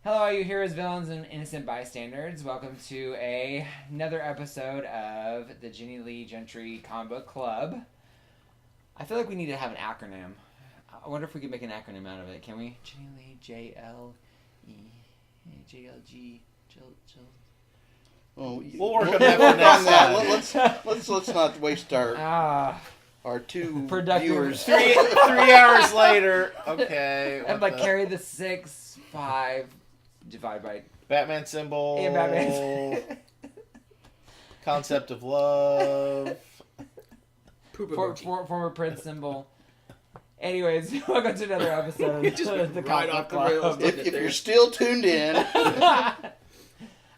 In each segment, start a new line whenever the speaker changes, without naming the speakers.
Hello, all you heroes, villains, and innocent bystanders. Welcome to another episode of the Ginny Lee Gentry Comic Book Club. I feel like we need to have an acronym. I wonder if we could make an acronym out of it. Can we? Ginny Lee, J-L-E, J-L-G,
Well,
we'll work on that for next time.
Let's not waste our two
productive
viewers.
3 hours later. Okay.
And like carry the 6, 5, divide by
Batman symbol.
Yeah, Batman.
Concept of love.
Former Prince symbol. Anyways, welcome to another episode of
Just
the
right
Comic
off
Book
the rails.
Club.
If you're still tuned in,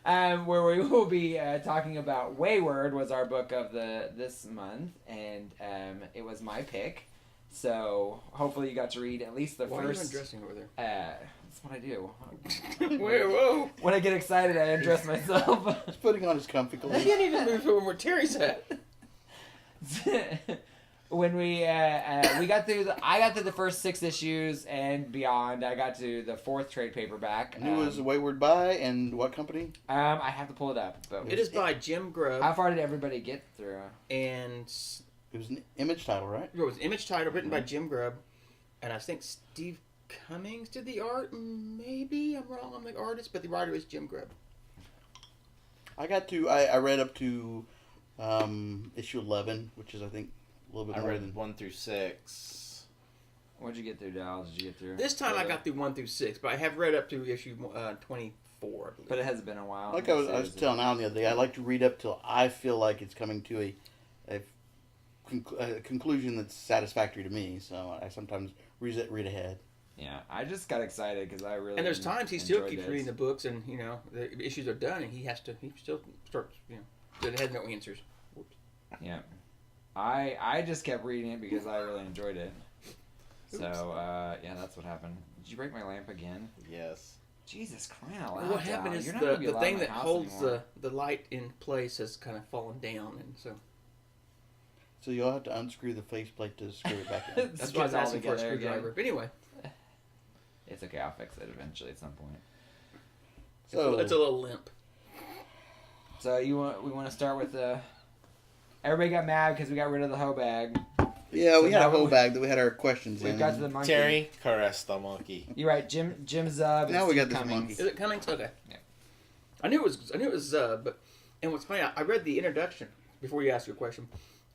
Where we will be talking about Wayward was our book of this month, and it was my pick. So hopefully you got to read at least the
Why
first.
are you undressing over there?
That's what I do.
Whoa.
When I get excited, I undress myself.
he's putting on his comfy
I
clothes.
can't even move over where Terry's at.
When we got through I got through the first 6 issues and beyond. I got to the 4th trade paperback.
And who was Wayward by and what company?
I have to pull it up. But
It is by Jim Grubb.
how far did everybody get through?
And
It was an Image title, right?
it was an image title written by Jim Grubb. And I think Steve Cummings did the art. Maybe I'm wrong on the artist, but the writer is Jim Grubb.
I read up to issue 11, which is I think a little bit
I
more
read
than
1 through 6.
What'd you get through, Dallas? Did you get through?
This time I got through 1 through 6, but I have read up to issue 24, I believe.
But it hasn't been a while.
Like I was telling Alan the other day, I like to read up till I feel like it's coming to a conclusion that's satisfactory to me. So I sometimes read ahead.
Yeah, I just got excited because I really.
And there's times he still
enjoyed
keeps
this.
reading the books, and the issues are done, and he still starts that it has no answers. Whoops.
Yeah, I just kept reading it because I really enjoyed it. So yeah, that's what happened. Did you break my lamp again?
Yes.
Jesus Christ! Wow,
What happened is the thing that holds the light in place has kind of fallen down, and
So you'll have to unscrew the faceplate to screw it back in.
that's why I was asking for a screwdriver. But anyway,
It's okay. I'll fix it eventually at some point.
So
it's a little limp.
So we want to start with the. Everybody got mad because we got rid of the hoe bag.
yeah, we
so
had a
now
whole
we-
bag that we had our questions
We've
in.
got to the monkey.
Terry, caress the monkey.
You're right, Jim Zub.
Now
and
we got
Steve
this
Cummings.
monkey.
Is it Cummings? Okay.
Yeah.
I knew it was but and what's funny, I read the introduction before you ask your question.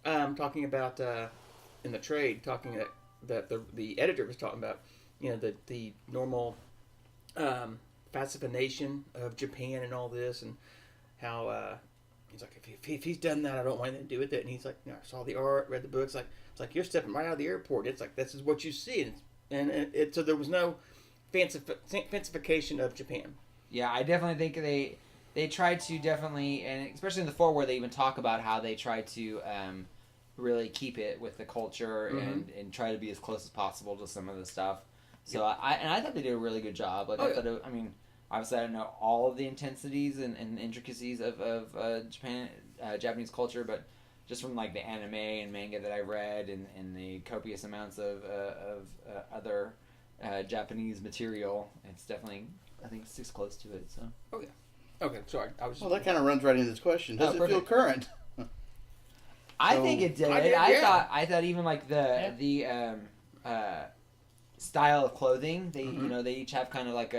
Talking about in the trade, talking that the editor was talking about, the normal fascination of Japan and all this, and how he's like, if he's done that, I don't want anything to do with it. And he's like, I saw the art, read the books, it's like you're stepping right out of the airport. It's like this is what you see, and so there was no fancification of Japan.
Yeah, I definitely think they tried to definitely, and especially in the foreword, they even talk about how they try to really keep it with the culture and try to be as close as possible to some of the stuff. So I thought they did a really good job. Like I mean, obviously I don't know all of the intensities and intricacies of Japanese culture, but just from like the anime and manga that I read and the copious amounts of other Japanese material, it's definitely, I think, sticks close to it. So.
Okay, sorry. I was.
Well, that kind of runs right into this question. Does it feel
perfect.
current?
I
So-
think it did.
I did,
I
yeah.
thought even like the style of clothing. They they each have kind of like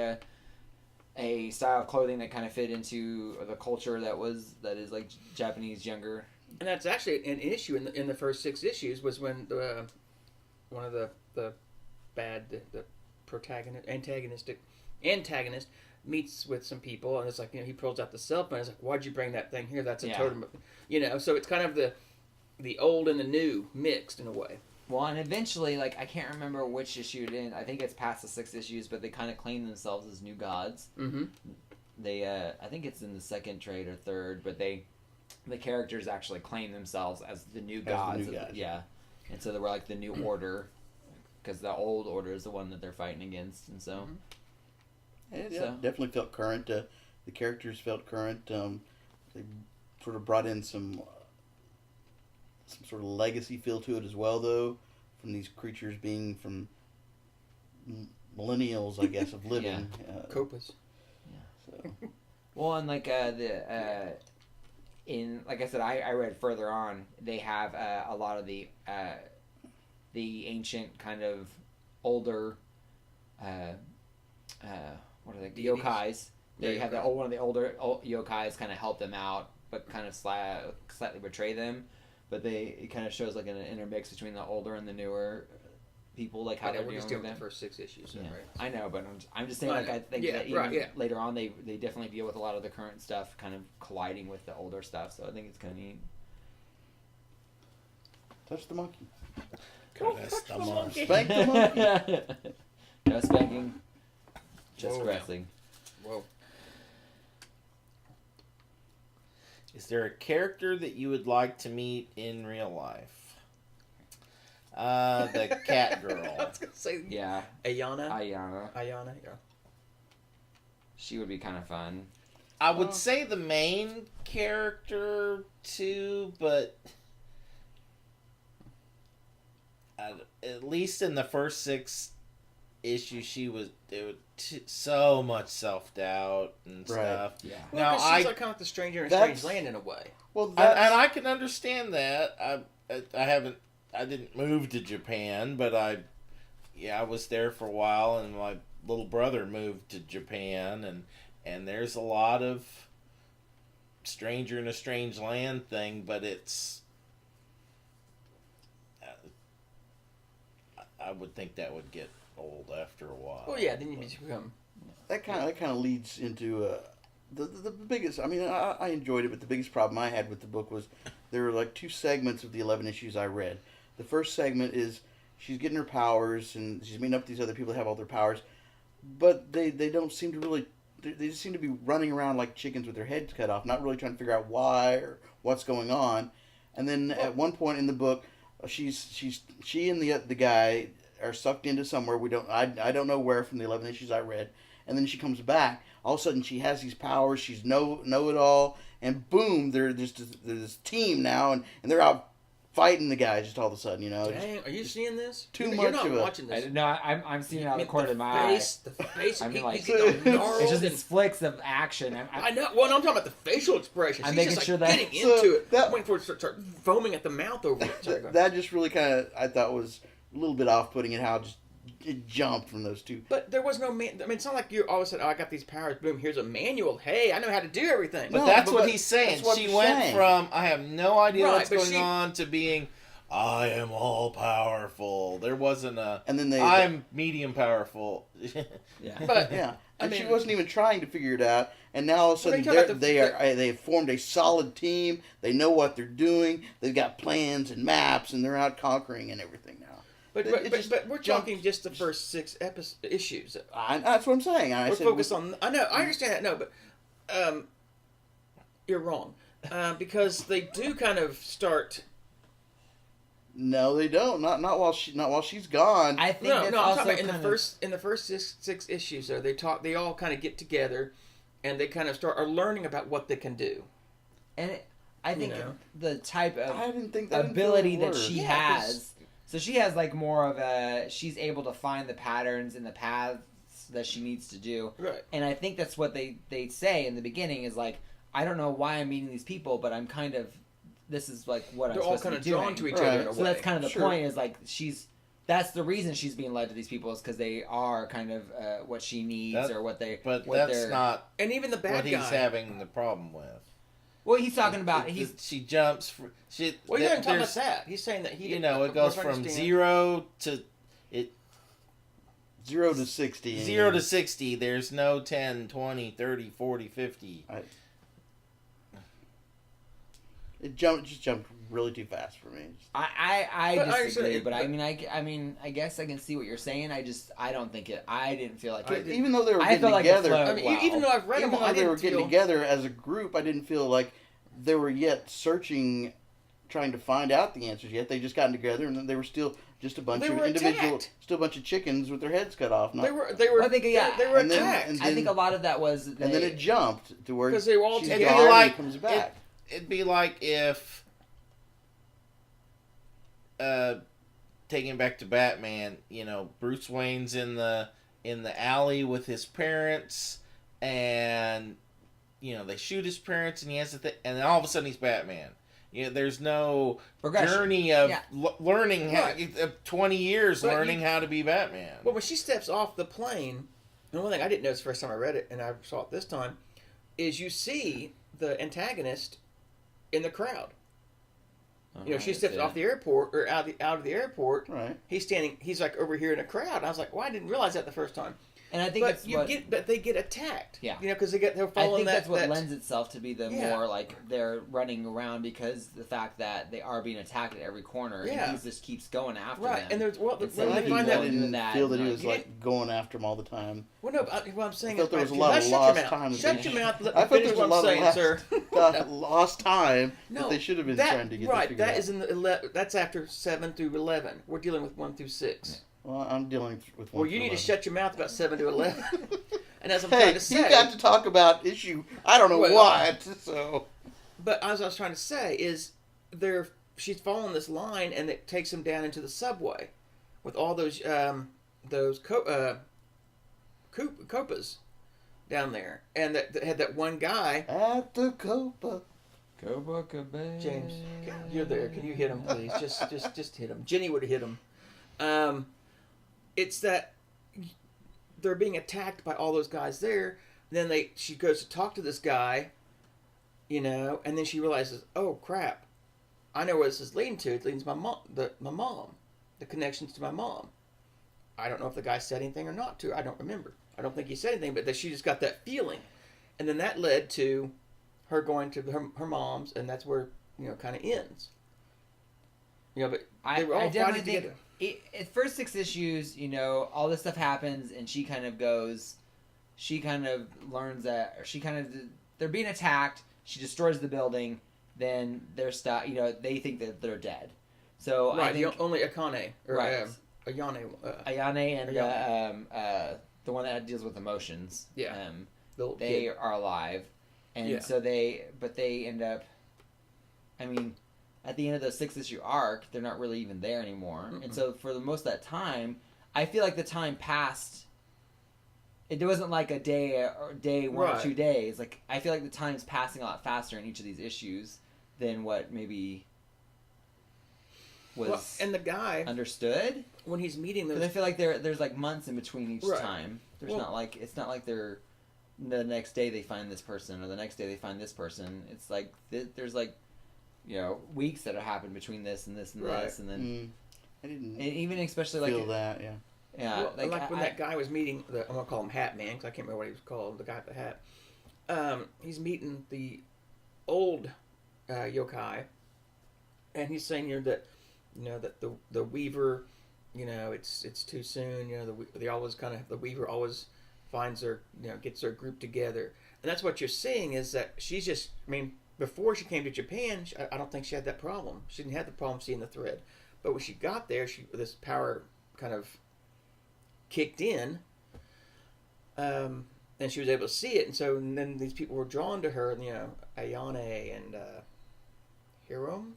a style of clothing that kind of fit into the culture that is like Japanese younger.
And that's actually an issue in the first 6 issues was when one of the antagonist meets with some people, and it's like, he pulls out the cell phone. It's like, why'd you bring that thing here? That's a totem. So it's kind of the old and the new mixed in a way.
Well, and eventually, like, I can't remember which issue it in. I think it's past the 6 issues, but they kind of claim themselves as new gods.
Mm-hmm.
They, I think it's in the 2nd trade or 3rd, but the characters actually claim themselves as the new gods. Yeah. And so they were like the new order, because the old order is the one that they're fighting against, and so.
It definitely felt current. The characters felt current. They sort of brought in some sort of legacy feel to it as well, though, from these creatures being from millennials, I guess, of living.
Copas.
Well, and like in like I said, I read further on. They have a lot of the ancient kind of older what are they? The yokais. They have one of the older yokais kind of help them out, but kind of slightly betray them. But it kind of shows like an intermix between the older and the newer people, like how they're dealing with them.
The first 6 issues,
Yeah.
right?
I know, but I'm just saying, like, I think that even later on, they definitely deal with a lot of the current stuff kind of colliding with the older stuff, so I think it's kind of neat.
Touch the monkey.
Touch the monkey.
Spank the monkey.
No spanking, just
Whoa.
caressing.
Whoa.
Is there a character that you would like to meet in real life? The cat
I
girl.
was gonna say
Yeah,
Ayana.
Ayana.
Ayana, yeah.
She would be kind of fun.
I would say the main character too, but at least in the first 6 issues, she was so much self-doubt and stuff.
Yeah.
Well,
Now,
she's like kind of like the stranger in a
That's-
strange land in a way.
Well,
And
that's,
I can understand that. I didn't move to Japan, but I was there for a while, and my little brother moved to Japan, and there's a lot of stranger in a strange land thing, but it's I would think that would get old after a while.
Oh yeah, then you become.
that kind of leads into the biggest. I mean, I enjoyed it, but the biggest problem I had with the book was there were like 2 segments of the 11 issues I read. The first segment is she's getting her powers and she's meeting up with these other people that have all their powers, but they don't seem to really. They just seem to be running around like chickens with their heads cut off, not really trying to figure out why or what's going on. And then at one point in the book, she and the guy are sucked into somewhere I don't know where from the 11 issues I read. And then she comes back. All of a sudden, she has these powers. She's know it all, and boom, they're this team now, and they're out fighting the guys just all of a sudden.
Dang, are you seeing this?
Too
You're
much
not
of a-
watching this.
No, I'm seeing it out of the corner of my
face,
eye.
The face,
I mean, like,
he's getting gnarled
It's just
and-
these flicks of action.
I know. Well, no, I'm talking about the facial expression.
I'm
She's
making
just
sure
like
that-
getting
So
into it.
that-
I'm waiting for it to start foaming at the mouth over it. Sorry, go ahead.
That just really kind of I thought was a little bit off-putting in how it jumped from those 2.
But there was no man. I mean, it's not like you all of a sudden, oh, I got these powers. Boom, here's a manual. Hey, I know how to do everything.
But
No,
that's
but
what he's saying.
that's what
She
he's
went
saying.
from I have no idea
Right,
what's
but
going
she-
on to being I am all powerful. There wasn't a
And then
I'm medium powerful.
Yeah.
But
yeah,
I
and she
mean-
wasn't even trying to figure it out. And now all of a
Well,
sudden
they talk about
they have formed a solid team. They know what they're doing. They've got plans and maps, and they're out conquering and everything now.
but
it just
we're
jumped.
talking just the first 6 issues.
That's what I'm saying. I
We're
said
focused on. I know. I understand that. No, but you're wrong because they do kind of start.
No, they don't. Not while she's gone.
I think
No,
that's
no. I'm
also
talking about in
kind
the first six issues. Though they all kind of get together, and they kind of are learning about what they can do.
and I think
know.
the type of
I didn't think that
ability that she
Yeah,
has. So she has like more of a. She's able to find the patterns and the paths that she needs to do.
Right.
And I think that's what they say in the beginning is like, I don't know why I'm meeting these people, but I'm kind of. This is like what
They're
I'm
all
supposed
kind
to
of
be
drawn
doing.
to each
Right.
other in a
So
way.
that's kind of the
Sure.
point is like that's the reason she's being led to these people is because they are kind of what she needs or what they.
But
what
that's
they're,
not
And even the bad
what he's
guy.
having the problem with.
Well, he's talking about
She jumps. She.
Well, he's not even talking
there's-
about that. He's saying that he.
You know, it goes from 0 to
0 to 60.
0 to 60. There's no 10, 20, 30, 40, 50.
It just jumped really too fast for me.
I
But I
disagree,
understand,
but I mean, I guess I can see what you're saying. I don't think it. I didn't feel like it.
Even though they were
I
getting
felt like it
together,
flowed
I mean,
well.
even though I've read
even
them,
though
I
they
didn't
were getting
feel.
together as a group, I didn't feel like they were yet searching, trying to find out the answers yet. They just gotten together, and then they were still just a bunch
They
of
were
individual,
attacked.
still a bunch of chickens with their heads cut off.
They were.
I think, yeah.
They were
And then-
attacked.
and
I think a lot of that was.
and then it jumped to where
'Cause they were all
she's
together.
gone and
Like,
he comes back.
It'd be like if taking back to Batman, you know, Bruce Wayne's in the alley with his parents, and they shoot his parents, and he has and then all of a sudden he's Batman. There's no journey of learning how 20 years learning how to be Batman.
Well, when she steps off the plane, and one thing I didn't notice the first time I read it, and I saw it this time, is you see the antagonist in the crowd. She steps off the airport or out of the airport.
Right.
He's standing. He's like over here in a crowd. And I was like, "Well, I didn't realize that the first time."
And I think
but they get attacked.
Yeah.
Because they're following
that's what lends itself to be the
Yeah.
more like they're running around because the fact that they are being attacked at every corner.
Yeah.
And he just keeps going after them.
Right. And there's
Instead
when
of
they find that.
I didn't feel that he was
Yeah.
like going after him all the time.
Well, no. What I'm saying
I
is,
felt there was a lot of lost time.
Shut your mouth. Let
I
me
felt
finish
there was a
what I'm
lot
saying,
of
sir.
lost time
No,
that they should have been trying to get
right.
figured
That
out.
is in that's after 7 through 11. We're dealing with 1 through 6.
Well, I'm dealing with one.
Well, you need to shut your mouth about 7 to 11. And as I'm
Hey,
trying to say,
you got to talk about issue. I don't know what. So,
but as I was trying to say is, she's following this line, and it takes him down into the subway, with all those copas down there, and that had that one guy.
at the Copa.
James, you're there. Can you hit him, please? Just hit him. Jenny would have hit him. It's that they're being attacked by all those guys there. Then she goes to talk to this guy, and then she realizes, oh crap, I know where this is leading to. It leads to my mom, the connections to my mom. I don't know if the guy said anything or not to her. I don't remember. I don't think he said anything, but that she just got that feeling, and then that led to her going to her mom's, and that's where kind of ends. But they were all fighting together.
At first 6 issues, all this stuff happens, and she kind of learns that, they're being attacked. She destroys the building. Then they're they think that they're dead. So
right,
I think
only Akane or
right.
Ayane
and the one that deals with emotions.
Yeah,
they are alive, and so they end up. I mean, at the end of the 6 issue arc, they're not really even there anymore. Mm-mm. And so for the most of that time, I feel like the time passed. It wasn't like a day one or 2 days. Like, I feel like the time's passing a lot faster in each of these issues than what maybe was
and the guy
understood
when he's meeting those.
Because I feel like there's like months in between each time. There's it's not like they're the next day they find this person or the next day they find this person. It's like there's like weeks that have happened between this and this and this, and then
I didn't
even especially
feel
like
that.
Yeah,
like when that guy was meeting I'm gonna call him Hat Man because I can't remember what he was called. The guy with the hat. He's meeting the old yokai, and he's saying that that the Weaver, it's too soon. They always the Weaver always finds their gets their group together, and that's what you're seeing is that she's just. I mean, before she came to Japan, I don't think she had that problem. She didn't have the problem seeing the thread, but when she got there, this power kind of kicked in, and she was able to see it, and then these people were drawn to her, Ayane and Hiram.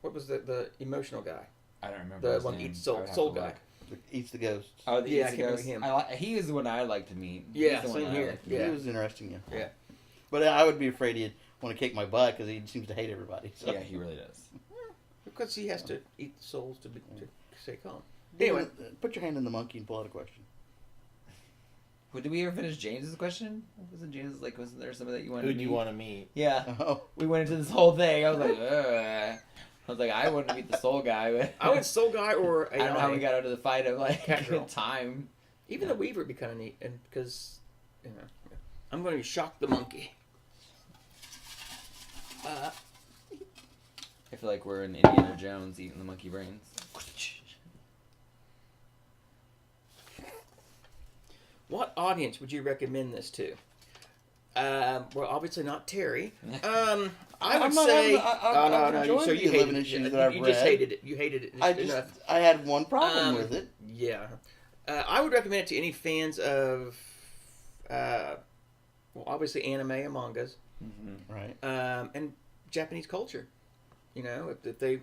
What was the emotional guy?
I don't remember.
The one who eats soul guy.
Eats the ghosts.
Oh,
I can't remember him.
He was the one I like to meet.
Yeah, same here.
He was interesting.
Yeah.
But I would be afraid he'd want to kick my butt because he seems to hate everybody. So.
Yeah, he really does.
Because he has to eat the souls to stay calm.
Anyway, put your hand in the monkey and pull out a question.
Well, did we ever finish James's question? Wasn't James wasn't there somebody that you wanted
Who
to meet?
do you want to meet?
Yeah.
Oh.
We went into this whole thing. I was like, I wanted to meet the soul guy. But
I would soul guy or
I don't know how we got out of the fight of like
Catgirl.
time.
Even the Weaver would be kind of neat, and because I'm going to shock the monkey.
I feel like we're in Indiana Jones eating the monkey brains.
What audience would you recommend this to? Well, obviously not Terry. I would say. No. So you hated it. You just hated it. You hated it.
I had one problem with it.
Yeah. I would recommend it to any fans of, obviously anime and mangas.
Mm-hmm. Right.
And Japanese culture. If they,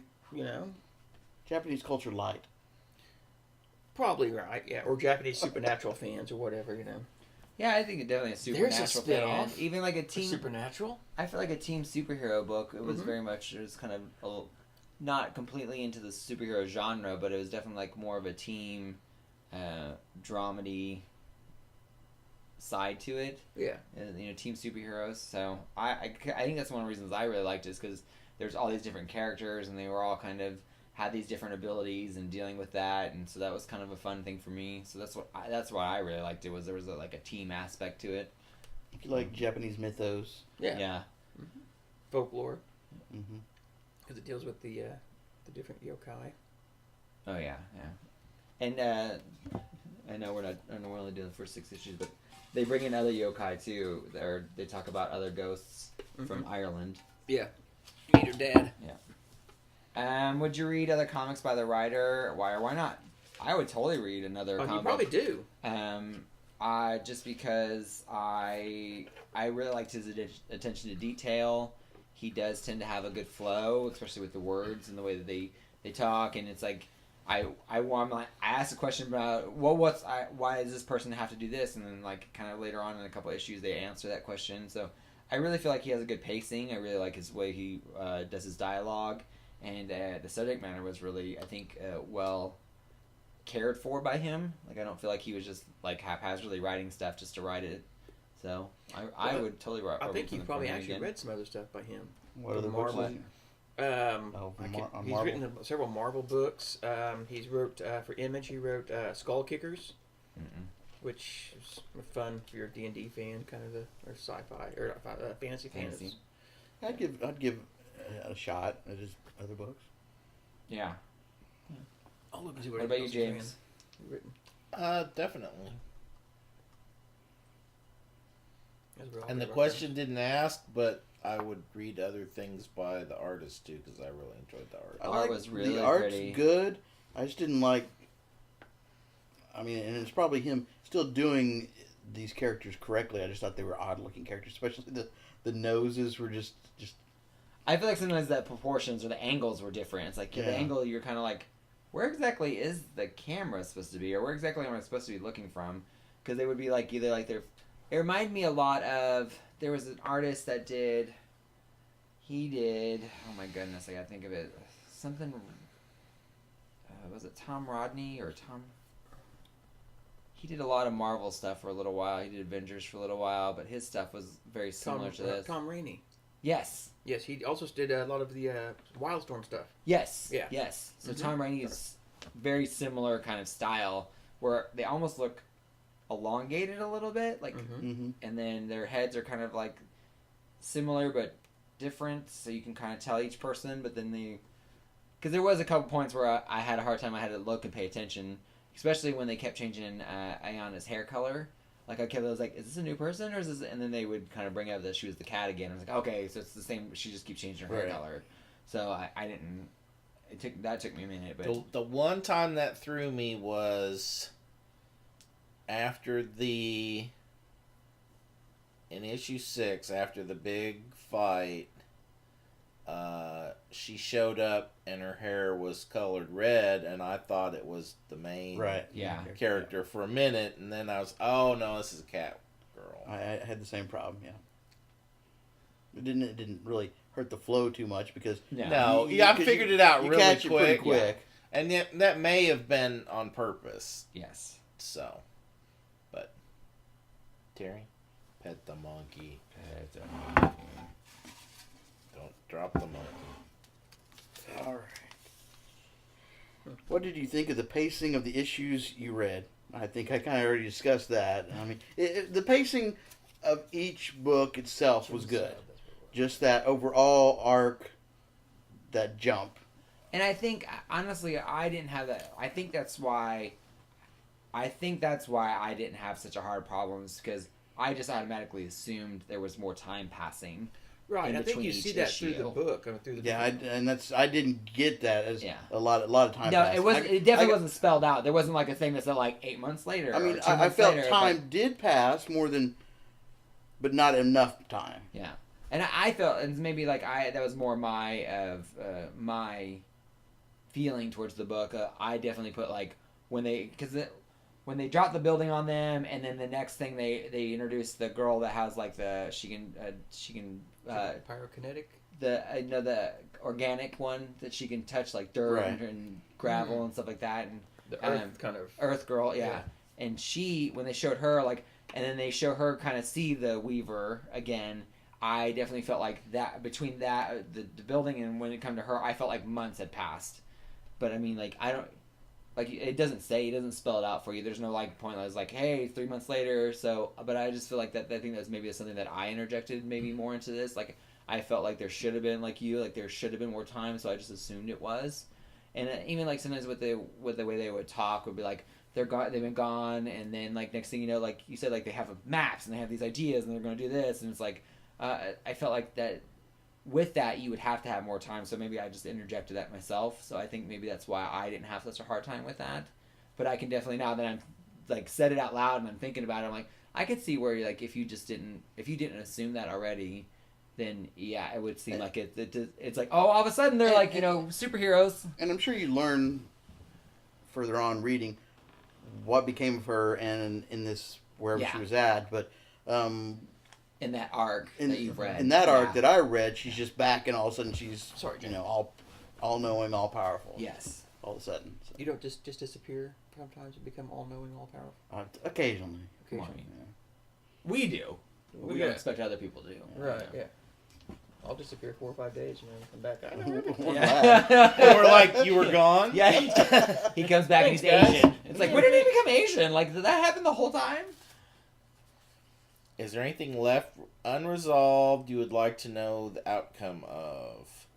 Japanese culture light.
Probably right, yeah. Or Japanese supernatural fans or whatever,
Yeah, I think it definitely a supernatural thing.
spin-off
Even like a team
Supernatural.
I feel like a team superhero book. It was
Mhm.
very much. It was kind of not completely into the superhero genre, but it was definitely like more of a team dramedy side to it.
Yeah.
Team superheroes. So I think that's one of the reasons I really liked it, is because there's all these different characters and they were all kind of had these different abilities and dealing with that, and so that was kind of a fun thing for me. So that's why I really liked it, was there was like a team aspect to it.
If you like Japanese mythos.
Yeah.
Mm-hmm. Folklore.
Mm-hmm.
Because it deals with the different yokai.
Oh yeah, and I know we're only doing the first 6 issues, but they bring in other yokai too. They talk about other ghosts from Ireland.
Yeah. Meet her dad.
Would you read other comics by the writer? Why or why not? I would totally read another comic.
You probably do.
Just because I really liked his attention to detail. He does tend to have a good flow, especially with the words and the way that they talk. And it's like I asked a question about why does this person have to do this, and then like kind of later on in a couple of issues they answer that question. So I really feel like he has a good pacing. I really like his way he does his dialogue, and the subject matter was really, I think, well cared for by him. Like I don't feel like he was just like haphazardly writing stuff just to write it. So I would totally.
I think you probably actually read some other stuff by him.
What other books?
He's written several Marvel books. He's wrote for Image. He wrote Skull Kickers, which is fun if you're a D&D fan, kind of or sci-fi or fantasy fans.
I'd give a shot at his other books.
Yeah.
I'll look and see
what about you, James?
Written.
Definitely. And the
about
question didn't ask, but I would read other things by the artist too, because I really enjoyed the art.
Art was really
the art's
pretty.
good. I just didn't like. I mean, and it's probably him still doing these characters correctly. I just thought they were odd-looking characters, especially the noses were just.
I feel like sometimes the proportions or the angles were different. It's like the angle you're kind of like, where exactly is the camera supposed to be, or where exactly am I supposed to be looking from? Because they would be like either like they're. It reminded me a lot of, there was an artist that did, oh my goodness, I gotta think of it, something, was it Tom Rodney or Tom? He did a lot of Marvel stuff for a little while. He did Avengers for a little while, but his stuff was very similar to this.
Tom Rainey.
Yes.
Yes, he also did a lot of the Wildstorm stuff.
Yes.
Yeah.
Yes. So Tom Rainey is very similar kind of style, where they almost look elongated a little bit, like, and then their heads are kind of like similar but different, so you can kind of tell each person. But then because there was a couple points where I had a hard time. I had to look and pay attention, especially when they kept changing Ayana's hair color. Like I was like, is this a new person or is this? And then they would kind of bring up that she was the cat again. I was like, okay, so it's the same. She just keeps changing her hair color. So I didn't. That took me a minute, but
the one time that threw me was after in issue 6, after the big fight, she showed up and her hair was colored red, and I thought it was the main character for a minute, and then I was, oh no, this is a cat girl.
I had the same problem. Yeah, it didn't really hurt the flow too much because
I figured it out really
catch
quick.
It pretty quick.
Yeah. And that may have been on purpose.
Yes.
So, but Terry, pet the monkey.
Pet the monkey.
Don't drop the monkey.
All right. What did you think of the pacing of the issues you read? I think I kind of already discussed that. I mean, the pacing of each book itself was good. Just that overall arc, that jump.
And I think, honestly, I didn't have that. I think that's why I didn't have such a hard problem, because I just automatically assumed there was more time passing.
Right, I think you see that through the book.
I didn't get that as a lot of time.
No, it definitely wasn't spelled out. There wasn't like a thing that said like 8 months later.
I mean, I felt time did pass but not enough time.
Yeah, and I felt, and maybe like that was more my feeling towards the book. I definitely put like when when they drop the building on them, and then the next thing they introduce the girl that has like she can
pyrokinetic.
The organic one that she can touch like dirt
Right.
and gravel and stuff like that, and
The Earth kind of
Earth girl, yeah.
Yeah.
And she, when they showed her like, and then they show her kind of see the Weaver again. I definitely felt like that between that the building and when it come to her, I felt like months had passed. But I mean, like I don't. Like, it doesn't spell it out for you. There's no, like, point that was like, hey, 3 months later, so, but I just feel like I think that's maybe something that I interjected maybe more into this. Like, I felt like there should have been, like there should have been more time, so I just assumed it was. And even, like, sometimes with the way they would talk would be like, they've been gone, and then, like, next thing you know, like you said, like, they have maps, and they have these ideas, and they're going to do this, and it's like, I felt like that with that, you would have to have more time, so maybe I just interjected that myself. So I think maybe that's why I didn't have such a hard time with that. But I can definitely, now that I'm like said it out loud and I'm thinking about it, I'm like, I could see where like if you didn't assume that already, then yeah, it would seem like it's like, oh, all of a sudden they're like, superheroes.
And I'm sure you learn further on reading what became of her and in this wherever she was at, but
in that arc that you've read.
In that arc that I read, she's just back, and all of a sudden she's,
Jim.
all knowing, all powerful.
Yes.
All of a sudden. So.
You don't just disappear sometimes and become all knowing, all powerful.
Occasionally.
Yeah. We do. We don't expect other people to.
Right. Yeah. I'll disappear 4 or 5 days and then come back. I know.
Yeah.
Or like you were gone.
Yeah. He comes back and he's Asian. It's like, when did he become Asian? Like, did that happen the whole time?
Is there anything left unresolved you would like to know the outcome of?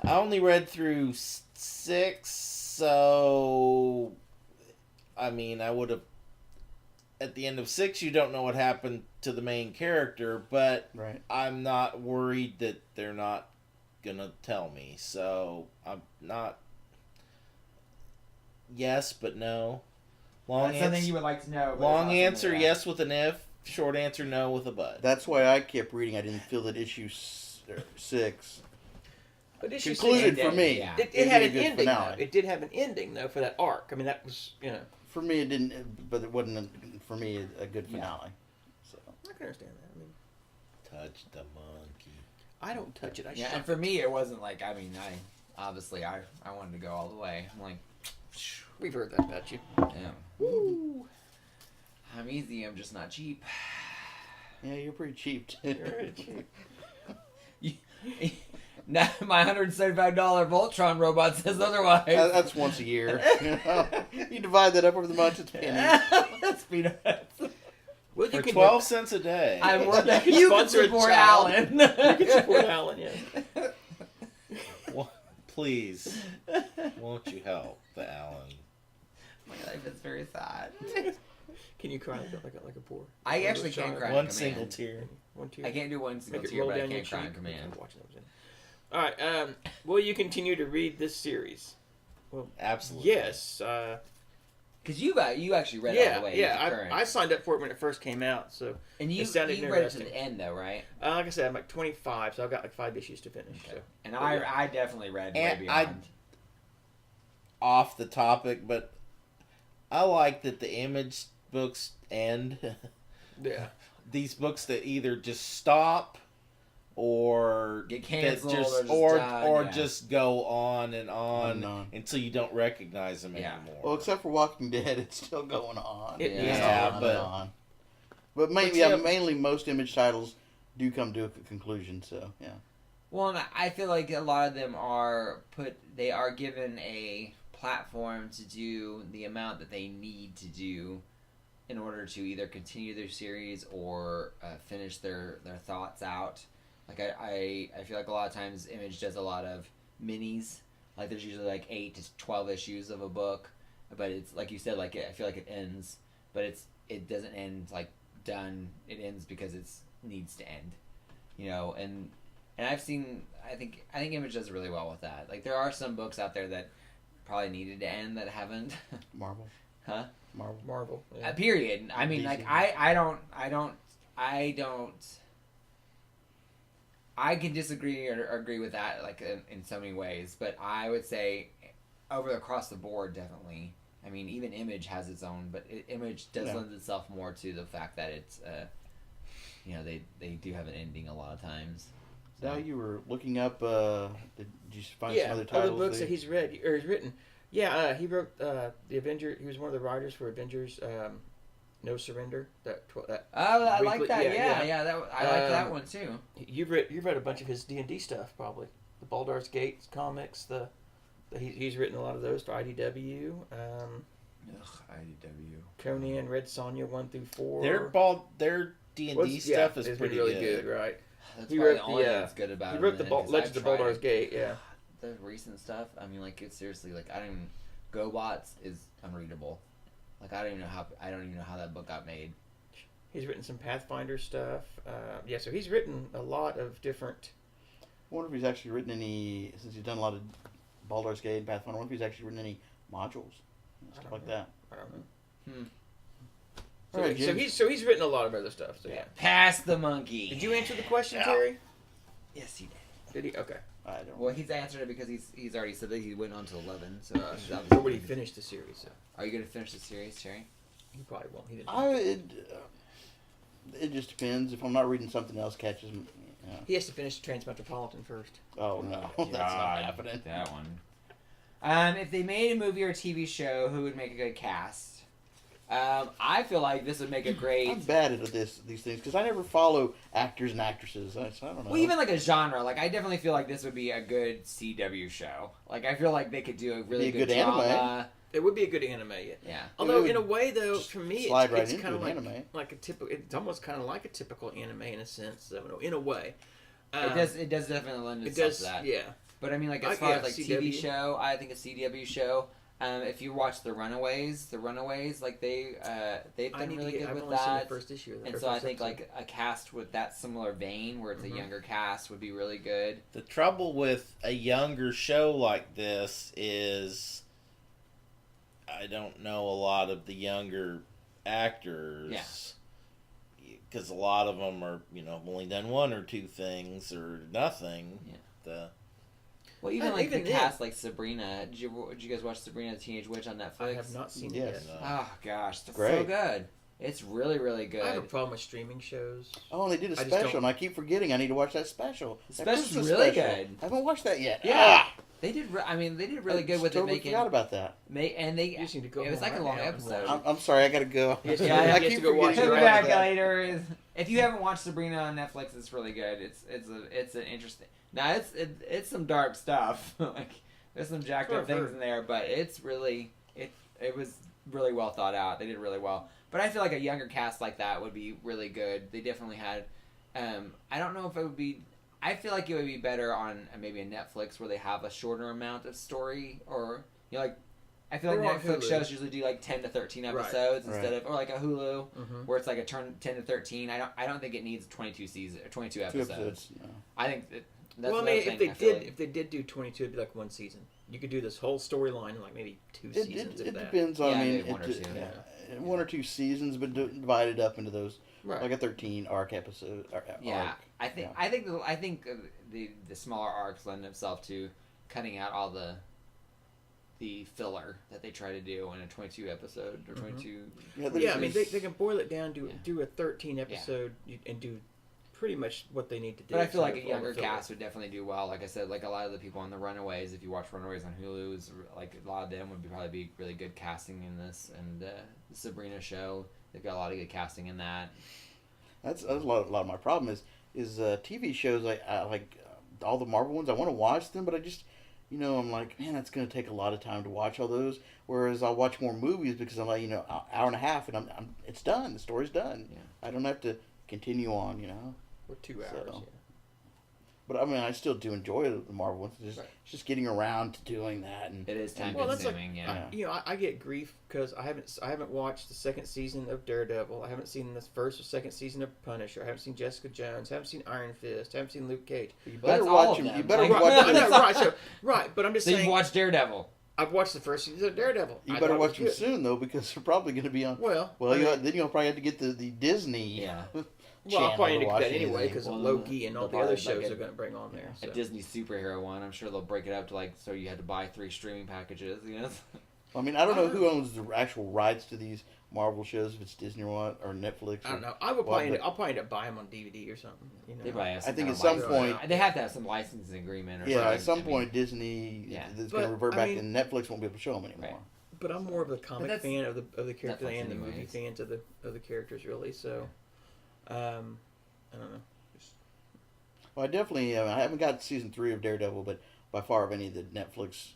I only read through 6, so I mean, I would have. At the end of 6, you don't know what happened to the main character, but
right.
I'm not worried that they're not gonna tell me. So I'm not. Yes, but no.
That's something you would like to know.
Long answer, yes with an if. Short answer, no with a but.
That's why I kept reading. I didn't feel that issue 6
but issue
concluded
6
for me.
Yeah.
It had an
good
ending.
finale.
It did have an ending though for that arc. I mean, that was
For me, it didn't. But it wasn't for me a good finale. So
I can understand that. I mean,
Touch the monkey.
I don't touch it.
Yeah, and for me, it wasn't like, I mean, I wanted to go all the way. I'm like,
we've heard that about you.
yeah.
Woo.
I'm easy, I'm just not cheap.
yeah, you're pretty cheap. Too.
You're really cheap.
Now, my $175 Voltron robot says otherwise.
That's once a year. You divide that up over the months, it's pennies.
That's peanuts.
Well,
For 12 cents a day.
I'm worth that.
You
You
can
can
sponsor a
support
child.
Alan.
You can support Alan, yeah.
Well, please, won't you help the Alan?
My life is very sad.
Can you cry like a poor?
I actually can't cry.
One
on
single
command.
tear.
One tear.
I can't do one single
Make it
tear,
roll
but I
down your
can't cry on
cheek.
command.
I'm watching those in. All right. Will you continue to read this series? Well,
Absolutely.
yes.
Because you actually read it all the way. to current.
I signed up for it when it first came out. So
and you
it sounded
read it to
interesting.
the end though, right?
Like I said, I'm like 25, so I've got like 5 issues to finish.
Okay.
So.
And I definitely read way
And
beyond.
Off the topic, but I like that the Image books end.
Yeah.
These books that either just stop or
Get canceled
or
done,
just go on and on
On.
until you don't recognize them
Yeah.
anymore.
Well, except for Walking Dead, it's still going on.
It
It's
is.
still
Yeah,
on
but-
and on. But maybe,
yeah.
mainly most Image titles do come to a conclusion. So yeah.
Well, and I feel like a lot of them are given a platform to do the amount that they need to do in order to either continue their series or finish their thoughts out. Like I feel like a lot of times Image does a lot of minis. Like there's usually like 8 to 12 issues of a book, but it's like you said, like I feel like it ends, but it doesn't end like done. It ends because it needs to end, and I've seen I think Image does really well with that. Like there are some books out there that probably needed to end that haven't.
Marvel.
Huh?
Marvel. Yeah.
Period. I mean,
DC.
like I don't. I can disagree or agree with that, like in so many ways, but I would say, across the board, definitely, I mean, even Image has its own, but Image does lend itself more to the fact that it's, they do have an ending a lot of times. So.
Now you were looking up. Did you find some other titles?
Other books that he's read or he's written. Yeah, he wrote the Avenger. He was one of the writers for Avengers. No Surrender.
I
weekly,
like that. I like that one too.
You've read a bunch of his D&D stuff, probably. The Baldur's Gate comics. He's written a lot of those for IDW.
IDW.
Conan, Red Sonja 1 through 4.
Their D&D stuff is pretty
really good, right?
That's probably the only thing that's good about
he
him.
He wrote the Legends of Baldur's Gate. Yeah.
The recent stuff. I mean, like, it's seriously, like, I don't even. GoBots is unreadable. Like, I don't even know how that book got made.
He's written some Pathfinder stuff. So he's written a lot of different.
I wonder if he's actually written any, since he's done a lot of Baldur's Gate and Pathfinder. I wonder if he's actually written any modules and stuff like that.
I don't know.
All right, Jim.
So he's written a lot of other stuff. So yeah.
Pass the monkey.
Did you answer the question, Terry?
Yes, he did.
Did he? Okay.
I don't.
Well, he's answered it because he's already said that he went on to 11. So
Nobody finished the series. So.
Are you going to finish the series, Terry?
He probably won't. He didn't.
It just depends. If I'm not reading something else catches me.
He has to finish Transmetropolitan first.
Oh no, that's not happening.
That one. If they made a movie or a TV show, who would make a good cast? I feel like this would make a great.
I'm bad at these things because I never follow actors and actresses. So I don't know.
Well, even like a genre, like I definitely feel like this would be a good CW show. Like I feel like they could do a really good drama.
Anime.
It would be a good anime.
Yeah.
Although in a way, though, for me, it's kind of
like
like a typical. It's almost kind of like a typical anime in a sense, though. In a way.
It does definitely lend itself to that.
Yeah.
But I mean, like as far as like CW. TV show, I think a CW show. If you watch The Runaways, like they've done really good with that.
Seen the first issue of that,
and so I think like a cast with that similar vein, where it's a younger cast, would be really good.
The trouble with a younger show like this is, I don't know a lot of the younger actors.
Yeah.
Because a lot of them are, only done one or two things or nothing.
Yeah. Well, even the cast like Sabrina. Did you guys watch Sabrina the Teenage Witch on Netflix?
I have not seen it yet.
No.
Oh gosh, it's
great.
So good. It's really, really good.
I have a problem with streaming shows.
Oh, and they did a special, and I keep forgetting I need to watch that special.
The special's really good.
I haven't watched that yet.
Yeah. They did really good with
totally
it. Making.
Forgot about that.
You just need to go.
It was like a long episode.
I'm sorry, I gotta go.
I
keep forgetting.
Come back later. If you haven't watched Sabrina on Netflix, it's really good. It's an interesting. Now it's some dark stuff. Like there's some jacked up things in there, but it's really it was really well thought out. They did really well. But I feel like a younger cast like that would be really good. They definitely had. I don't know if it would be. I feel like it would be better on maybe a Netflix where they have a shorter amount of story, or like. I feel like Netflix shows usually do like 10 to 13 episodes instead of, or like a Hulu where it's like a 10 to 13. I don't think it needs 22 episodes. No. I think that's
well, I mean, if they did do 22, it'd be like one season. You could do this whole storyline in like maybe two seasons.
It depends on
one or two
seasons, but divided up into those like a 13 arc episode.
I think the smaller arcs lend themselves to cutting out all the filler that they try to do in a 22 episode or 22.
I mean they can boil it down to do a 13 episode and do pretty much what they need to do.
But I feel like a younger cast would definitely do well. Like I said, like a lot of the people on the Runaways, if you watch Runaways on Hulu, like a lot of them would probably be really good casting in this. And the Sabrina show, they've got a lot of good casting in that.
That's a lot of my problem is TV shows like all the Marvel ones. I want to watch them, but I just I'm like, man, that's going to take a lot of time to watch all those. Whereas I'll watch more movies because I'm like, hour and a half, and it's done. The story's done.
Yeah.
I don't have to continue on,
Or 2 hours, yeah.
But I mean, I still do enjoy the Marvel ones. It's just getting around to doing that, and
it is time consuming.
I get grief because I haven't watched the second season of Daredevil. I haven't seen the first or second season of Punisher. I haven't seen Jessica Jones. I haven't seen Iron Fist. I haven't seen Luke Cage.
You better watch them. You better watch
them. But I'm just saying.
So you've watched Daredevil.
I've watched the first season of Daredevil.
You better watch them soon though, because they're probably going to be on. Then you'll probably have to get the Disney.
Yeah.
Well, I'll probably need to get that anyway because of Loki and all the other shows they're going to bring on there.
A Disney superhero one. I'm sure they'll break it up to so you had to buy 3 streaming packages.
I mean, I don't know who owns the actual rights to these Marvel shows, if it's Disney or what, or Netflix.
I don't know. I'll probably end up buying them on DVD or something. You know?
They probably have some
I think
kind
at
of
some
license-
point
they have to have some licensing agreement. Or something.
at some
I mean,
point Disney
Yeah.
is
But,
going to revert back,
I mean-
and Netflix won't be able to show them anymore.
Right.
But I'm more of a comic
that's
fan of the character
Netflix
and the movie
anyways.
fans of the characters, really. So, I don't know.
Well, I definitely I haven't got season 3 of Daredevil, but by far of any of the Netflix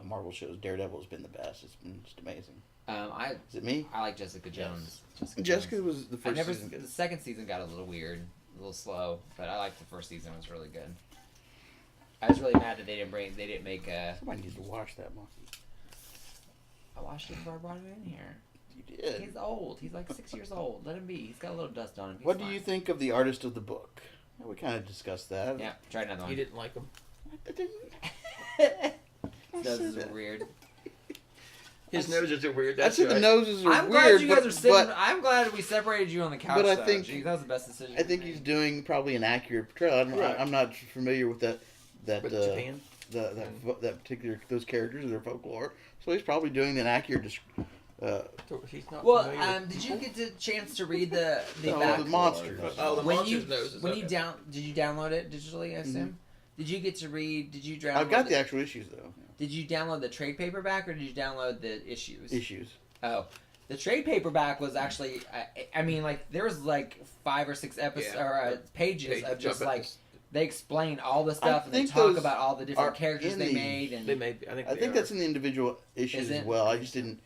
Marvel shows, Daredevil has been the best. It's been just amazing. Is it me?
I like Jessica Jones.
Jessica
Jones.
was the first season.
The second season got a little weird, a little slow, but I liked the first season. It was really good. I was really mad that they didn't make a.
Somebody needs to watch that monkey.
I watched it before I brought it in here.
You did.
He's old. He's like 6 years old. Let him be. He's got a little dust on him. He's
What do
fine.
you think of the artist of the book? We kind of discussed that.
Yeah, try another one.
You didn't like them.
I didn't.
Noses are weird.
His noses are weird.
I
That's
said the
right.
noses are
I'm
weird.
glad you guys
but,
are sitting.
but
I'm glad we separated you on the couch.
But I
though.
think-
Gee, that was the best decision.
I think
we
he's
made.
doing probably an accurate portrayal.
Right.
I'm not familiar with that
With Japan.
that particular those characters or their folklore. So he's probably doing an accurate.
He's not
Well,
familiar with
did you
people?
get the chance to read the
No,
back?
the monsters.
Oh, the
when
monster's
you
noses.
when
okay.
you did you download it digitally? I assume. Did you get to read? Did you download?
I've got the actual issues though.
Did you download the trade paperback or did you download the issues?
Issues.
Oh, the trade paperback was actually. I mean, like there was like 5 or 6 episodes
Yeah.
or pages of just
Jump
like
at
they explain all the stuff and they
think
talk
those
about all the
are
different characters
in
they
the-
made and
They may. I think.
I think that's in the individual issues
Is
as
it?
well. I just didn't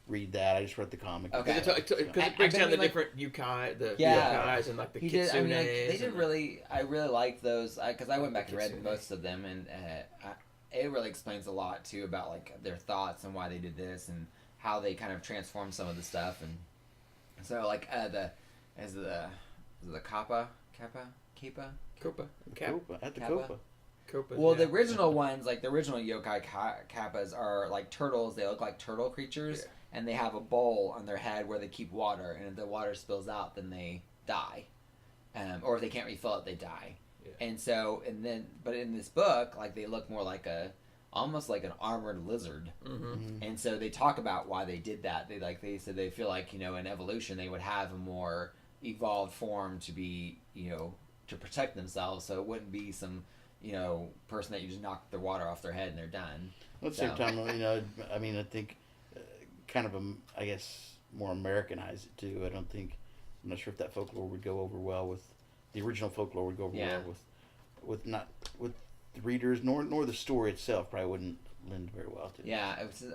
read that. I just read the comic.
Okay.
Because it breaks
I
down the
mean, like-
different yukai, the
Yeah.
yokais, and like the
he did. I mean, like,
kitsunes
they did
and-
really. I really liked those because I went back and read
Kitsune.
most of them, and it really explains a lot too about like their thoughts and why they did this and how they kind of transformed some of the stuff. And so, like the Kappa.
Copa.
Copa, at the
Kappa.
Copa.
Copa.
Well,
yeah.
the original ones, like the original yokai kappas, are like turtles. They look like turtle creatures, and they have a bowl on their head where they keep water. And if the water spills out, then they die, or if they can't refill it, they die.
Yeah.
And so, but in this book, like they look more like almost like an armored lizard.
Mm-hmm.
And so they talk about why they did that. They said they feel like in evolution they would have a more evolved form to be to protect themselves, so it wouldn't be some person that you just knock their water off their head and they're done.
At the same time, I mean, I think kind of I guess more Americanize it too. I'm not sure if that folklore would go over well with the original folklore would go over well with not with the readers nor the story itself. Probably wouldn't lend very well to.
Yeah,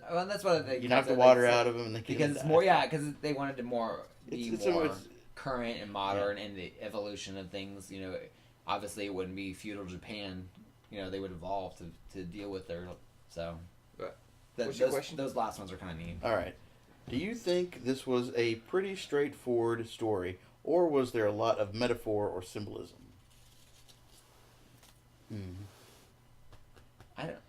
well, that's what they
You knock the water out of them, and they
because it's more because they wanted to be
It's
more
it's-
current and modern in the evolution of things. Obviously it wouldn't be feudal Japan. They would evolve to deal with their so.
Right. What's your question?
Those last ones are kind of neat.
All right. Do you think this was a pretty straightforward story, or was there a lot of metaphor or symbolism?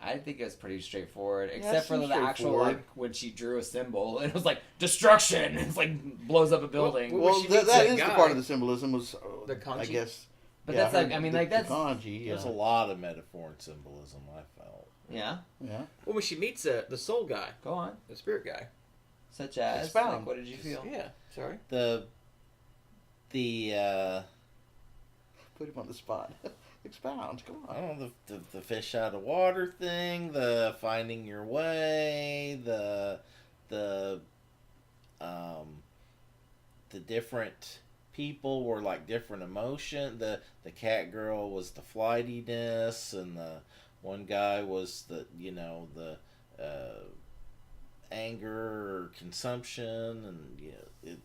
I think it was pretty straightforward,
Yeah,
except
it
for
seems
the actual
straightforward.
when she drew a symbol and it was like destruction. It's like blows up a building.
Well,
Well,
she
that
meets that
is the
guy.
part of the symbolism was
The kanji?
I guess.
But
yeah,
that's like
her-
I mean
the-
like that's
the kanji.
There's a
Yeah.
lot of metaphor and symbolism, I felt.
yeah.
Yeah.
Well, when she meets the soul guy,
Go on.
the spirit guy.
Such as
Expound.
like, what did you feel?
Yeah. Sorry.
The
Put him on the spot. Expound. Come
I
on.
don't know, the fish out of water thing, the finding your way, the different people were like different emotion. The cat girl was the flightiness, and the one guy was the anger or consumption, and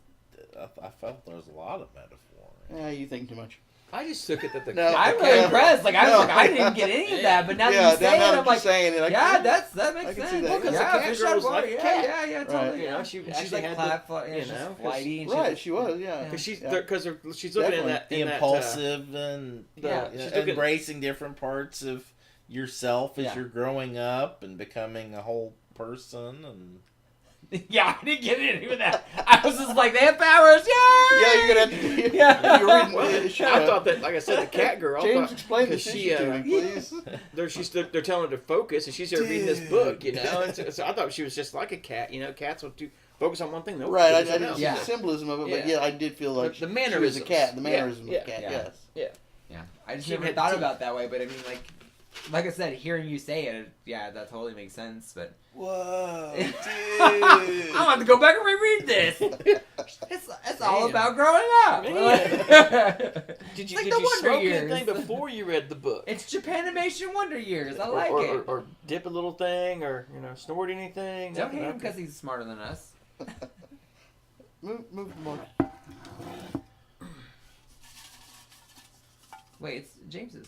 I felt there was a lot of metaphor.
Yeah, you think too much.
I just took it that the
No.
I'm
Okay.
really impressed. Like I was
No.
like I didn't get any of that, but now that you say it,
now
I'm
that
like,
you're saying it,
yeah, that makes
I can
sense.
see that.
Well, 'cause
Yeah.
the cat
Fish
girl
out
was
of water,
like,
yeah.
yeah, totally.
Right.
You know, she
And she's
actually
like
had
clap,
the-
yeah,
you
she's
know, 'cause-
flighty. And
Right, she was. Yeah.
Because she's
Yeah.
because she's looking
Definitely.
at that
The
in
impulsive and
Yeah,
she's looking-
embracing different parts of yourself as
Yeah.
you're growing up and becoming a whole person, and
Yeah, I didn't get any of that. I was just like, they have powers, yay!
Yeah, you're gonna have to.
Yeah.
You're reading.
Well, I thought that, like I said, the cat girl.
James, explain
because
this
she,
to me, please.
they're telling her to focus, and she's there reading this book, you know. And so I thought she was just like a cat, you know. Cats will focus on one thing.
Right, I
focus on
didn't see
Yeah.
the symbolism of it, but
Yeah.
yeah, I did feel like
The
she was a
mannerisms.
cat. The mannerism
Yeah,
of a cat,
yeah.
yes.
Yeah, I just
She
never
had
thought
teeth.
about it that way, but I mean, like I said, hearing you say it, yeah, that totally makes sense, but...
Whoa, dude.
I want to go back and reread this. It's all
Damn.
about growing up.
Did you
like
did
the
you
Wonder
smoke
Years.
anything before you read the book?
It's Japanimation Wonder Years. I like
or,
it.
Or dip a little thing, or snort anything.
Don't hate him
Nothing?
because he's smarter than us.
Move more.
Wait, it's James's.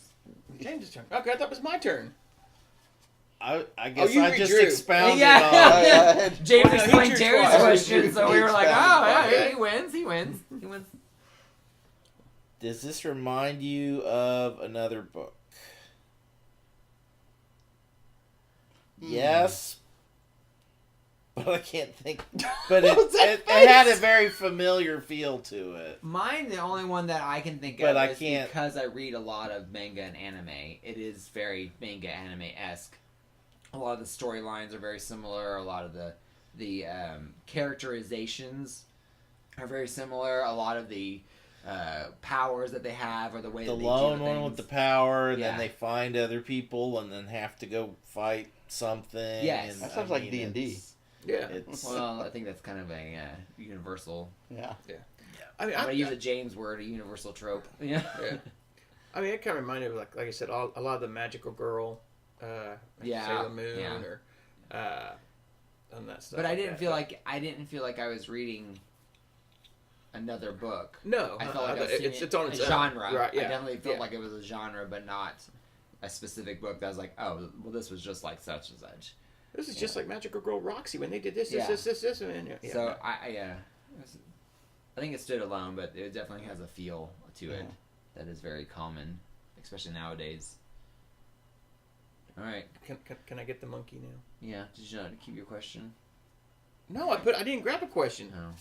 James's turn. Okay, I thought it was my turn.
I guess
you
I just
redrew.
expounded
Yeah.
on.
James
Well, no, he
explained
drew
Terry's
twice.
question, so we were like,
Expounded
oh,
upon
yeah,
it.
he wins. He wins. He wins.
Does this remind you of another book? Yes. But I can't think. But it had a very familiar feel to it.
Mine, the only one that I can think
But
of
I
is
can't-
because I read a lot of manga and anime. It is very manga anime-esque. A lot of the storylines are very similar. A lot of the characterizations are very similar. A lot of the powers that they have or the way
The
that they
lone
do
one
things.
with the power, and
Yeah.
then they find other people, and then have to go fight something.
Yes.
and,
That sounds
I
like
mean,
D&D.
Yeah.
It's
Well, I think that's kind of a universal.
Yeah.
I mean,
I'm gonna use a James word, a universal trope. Yeah.
Yeah. I mean, it kind of reminded me, like I said, a lot of the Magical Girl, like
Yeah,
Sailor Moon,
yeah.
or and that stuff.
But I
like
didn't
that.
feel like I was reading another book.
No,
I felt like I was
it's
seeing
on
a
its own.
genre.
Right? Yeah.
I definitely felt
Yeah.
like it was a genre, but not a specific book that was like, oh, well, this was just like such and such.
This is just like Magical Girl Roxy when they did this,
Yeah.
this, and yeah.
So I think it stood alone, but it definitely has a feel to it that is very common, especially nowadays. All right.
Can I get the monkey now?
Yeah. Did you not keep your question?
No, I didn't grab a question.
No.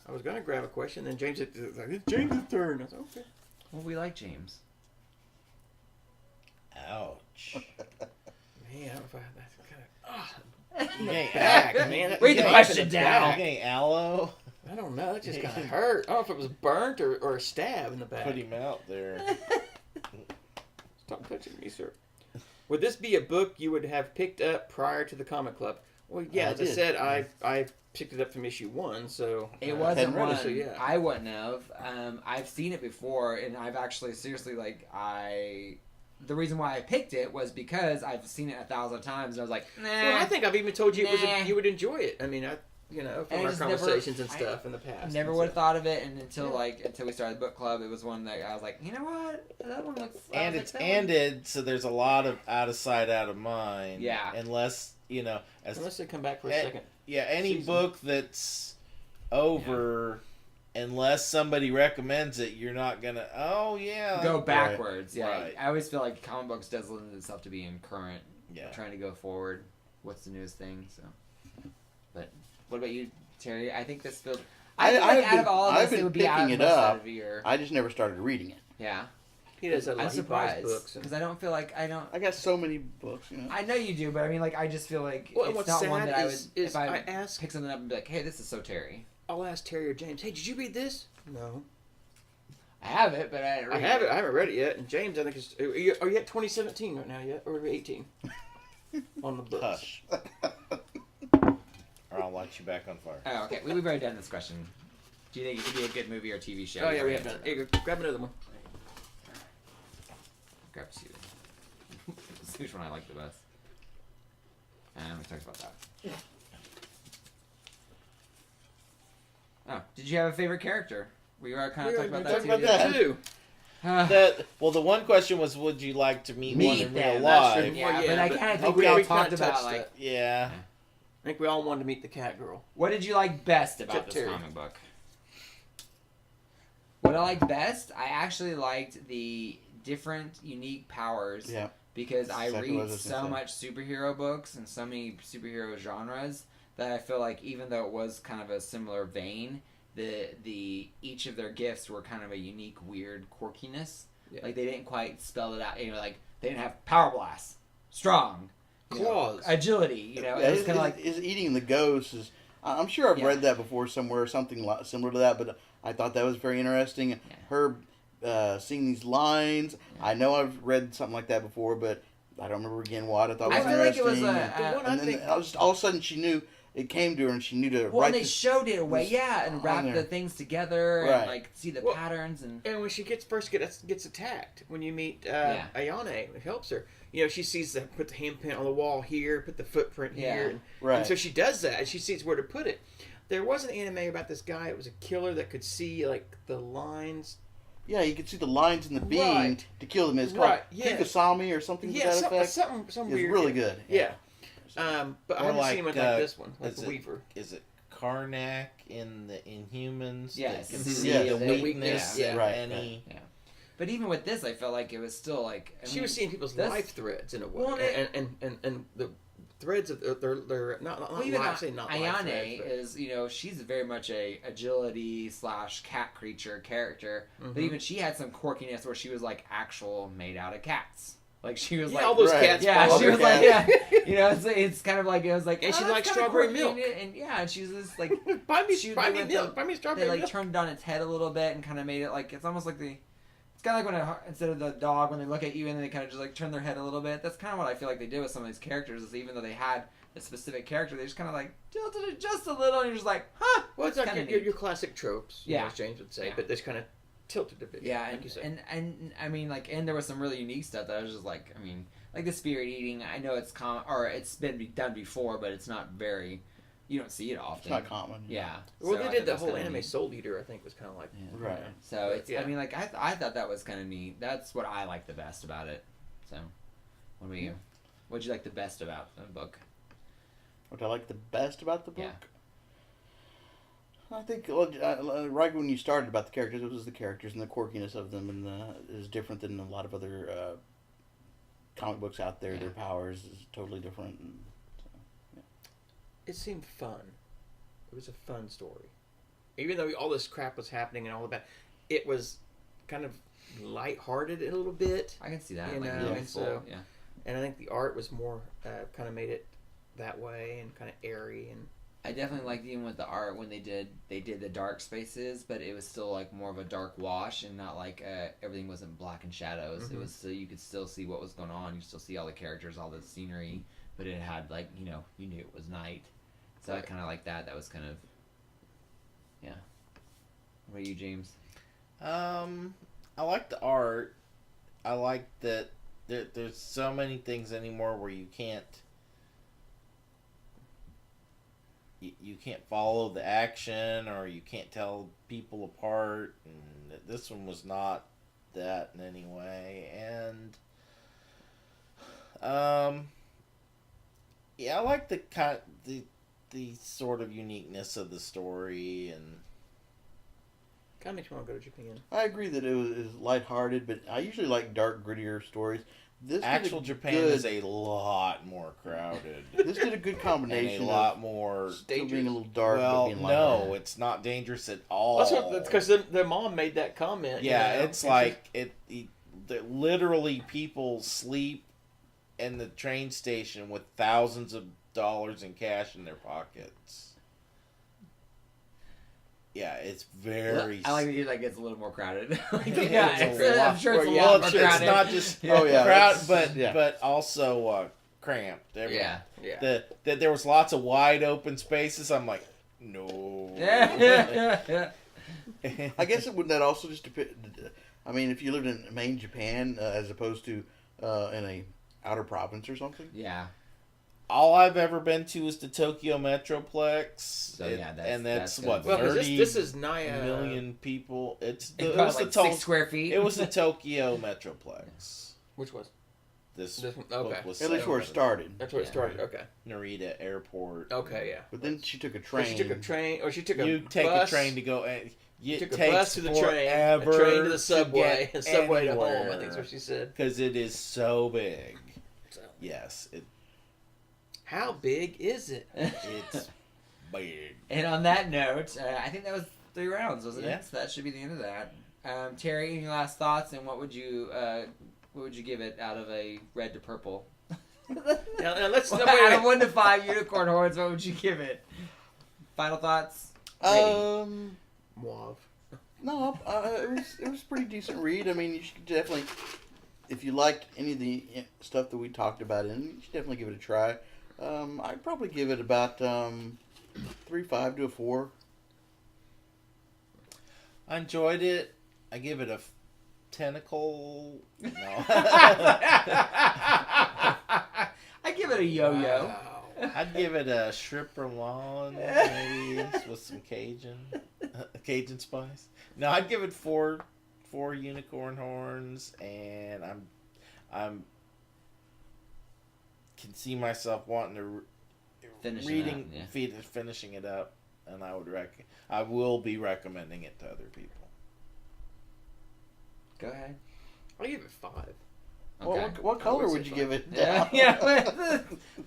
I was gonna grab a question, then James said, "It's James' turn." I was like, "Okay."
Well, we like James.
ouch.
Man, I don't know if that's kind of
You getting
back,
aloe?
man.
Read the
Knife
question
in the
down.
back.
You getting aloe?
I don't know. That just kind of hurt. I don't know if it was burnt or a stab in the back.
Put him out there.
Stop touching me, sir. Would this be a book you would have picked up prior to the comic club? Well, yeah,
I
as I
did.
said, I picked it up from issue 1, so
It
I
wasn't
hadn't read
one
it, so yeah.
I wouldn't have. I've seen it before, and I've actually seriously the reason why I picked it was because I've seen it 1,000 times, and I was like, nah.
Well, I think I've even told you
Nah.
you would enjoy it. I mean, from
And I
our
just never-
conversations and stuff in the past.
Never
and
would have
stuff.
thought of it, and until we started the book club, it was one that I was like, you know what, that one looks. I
And
was
it's
like, that one-
ended, so there's a lot of out of sight, out of mind.
Yeah.
Unless,
Unless they come back for a
Eh,
second.
yeah, any
season.
book that's over, unless somebody recommends it, you're not gonna. Oh yeah.
go backwards. Yeah,
Right.
I always feel like comic books does lend itself to being current.
Yeah.
Trying to go forward. What's the newest thing? So, but what about you, Terry? I think this feels. I feel like out of all of
I've
this,
been
it would be out
picking
of
it
most
up.
out of your.
I just never started reading it.
Yeah,
He does that a
I'm
lot. He buys
surprised
books. And,
because I don't feel like I don't.
I got so many books, you know.
I know you do, but I mean, like, I just feel like
well, and
it's
what's
not one
sad
that I would.
is
If I,
I ask,
pick something up and be like, "Hey, this is so Terry."
I'll ask Terry or James, "Hey, did you read this?" No.
I have it, but I didn't
I
read
have it. I haven't read it yet. And James, I think is. Are you at 2017 right now yet, or are we 18? On the books.
Hush.
Or I'll light you back on fire.
Oh, okay. We've already done this question. Do you think it could be a good movie or TV show?
Oh yeah, we
already
have done
answered
it. Here,
that.
grab another one.
Grab two. See which one I like the best. We talked about that. Oh, did you have a favorite character? We were kind of talking about that
talked
too.
about
didn't
that.
we?
too.
The one question was, would you like to meet one
Meet
in real
them, that's true.
life?
Yeah,
Well,
but I
but-
kind of think
okay,
we all
we
talked
kinda
about
touched
like,
it.
Yeah.
I think we all wanted to meet the cat girl.
what did you like best about
Except
this
Terry.
comic book? What I liked best, I actually liked the different, unique powers.
Yeah.
Because I
Exactly what I
read
was
so
gonna say.
much superhero books and so many superhero genres that I feel like even though it was kind of a similar vein, the each of their gifts were kind of a unique, weird quirkiness. Yeah. Like they didn't quite spell it out. Like they didn't have power blast, strong,
claws,
agility. It was kind of like
is eating the ghost is. I'm sure I've read that before somewhere, something similar to that. But I thought that was very interesting. Yeah. Her seeing these lines. Yeah. I know I've read something like that before, but I don't remember again what I thought was interesting.
I feel like it was
all of a sudden she knew. It came to her, and she knew to write.
Well, they showed it away, and wrap the things together, and like see the patterns, and
when she first gets attacked, when you meet Ayane, it helps her. She sees put the handprint on the wall here, put the footprint here, and so she does that, and she sees where to put it. There was an anime about this guy. It was a killer that could see like the lines.
Yeah, you could see the lines in the beam to kill them. It's called Kikasami or something to that effect.
Something weird.
It's really good.
Yeah. But I haven't seen one like this one, like the Weaver.
Is it Karnak in the Inhumans?
Yes.
That can see the weakness of any...
Yeah. But even with this, I felt like it was still like...
she was seeing people's life threads in a way. And the threads of they're not
even
life, say not
Ayane is, she's very much a agility / cat creature character. Mm-hmm. But even she had some quirkiness where she was like actual made out of cats. Like she was like
all those cats.
Yeah, she was like it's kind of like it was like
and she likes strawberry milk.
And she's just like
buy me strawberry milk.
They like turned it on its head a little bit and kind of made it like it's almost like it's kind of like when instead of the dog when they look at you and then they kind of just like turn their head a little bit. That's kind of what I feel like they did with some of these characters. Is even though they had a specific character, they just kind of like tilted it just a little and you're just like, huh?
Well, it's like your classic tropes. As James would say, but there's kind of tilted a bit.
Yeah, and I mean, like, and there was some really unique stuff that I was just like, I mean, like the spirit eating. I know it's it's been done before, but it's not very. You don't see it often.
It's not common.
Yeah.
Well, they did the whole anime Soul Eater. I think was kind of like
right.
So it's. I mean, like I thought that was kind of neat. That's what I liked the best about it. So, what about you? What'd you like the best about the book?
What I like the best about the book?
Yeah.
I think right when you started about the characters, it was the characters and the quirkiness of them, and it is different than a lot of other comic books out there. Yeah. Their powers is totally different. And,
It seemed fun. It was a fun story, even though all this crap was happening and all of that. It was kind of lighthearted a little bit.
I can see that.
And I think the art was more kind of made it that way and kind of airy and.
I definitely liked even with the art when they did the dark spaces, but it was still like more of a dark wash and not like everything wasn't black and shadows. Mm-hmm. It was so you could still see what was going on. You still see all the characters, all the scenery, but it had like you knew it was night. So I kind of like that. That was kind of What about you, James?
I like the art. I like that there's so many things anymore where you can't. You can't follow the action, or you can't tell people apart. And this one was not that in any way. And I like the sort of uniqueness of the story, and
kind of makes me want to go to Japan.
I agree that it was lighthearted, but I usually like dark, grittier stories. This
actual Japan is a lot more crowded.
This did a good combination.
And a lot more
still being a little dark.
Well,
but being
no, it's not dangerous at all.
That's because their mom made that comment.
Yeah, it's like literally people sleep in the train station with thousands of dollars in cash in their pockets. Yeah, it's very.
I like that you like it's a little more crowded.
I'm sure
it's a lot more crowded.
It's not just crowd, but also cramped.
Yeah.
That there was lots of wide open spaces. I'm like, no.
Yeah.
I guess it wouldn't that also just depend. I mean, if you lived in main Japan as opposed to in a outer province or something.
Yeah.
All I've ever been to is the Tokyo Metroplex.
So
that's what,
well,
30
this is Naya
million people. It was
like 6 square feet.
It was the Tokyo Metroplex.
Which was?
This
one,
okay.
Was at least where it started.
That's where it started. Okay.
Narita Airport.
Okay, yeah.
But then she took a train.
She took a train, or she took a
You take
bus.
a train to go. You
took a bus to the train, a train to the subway, a subway to home. I think that's what she said.
Because it is so big. Yes.
How big is it?
It's big.
And on that note, I think that was 3 rounds, wasn't
Yeah.
it? So that should be the end of that. Terry, any last thoughts, and what would you give it out of a red to purple?
Now let's
Out of 1 to 5 unicorn horns, what would you give it? Final thoughts?
Um,
Mauve.
no, it was a pretty decent read. I mean, you should definitely, if you liked any of the stuff that we talked about you should definitely give it a try. I'd probably give it about 3.5 to a 4.
I enjoyed it. I give it a tentacle. No.
I give it a yo-yo.
Wow.
I'd give it a stripperlon, maybe with some Cajun spice. No, I'd give it four unicorn horns, and I'm can see myself wanting to finishing it up, and I will be recommending it to other people.
Go ahead.
I'll give it 5.
Okay.
What color would you give it?
Yeah.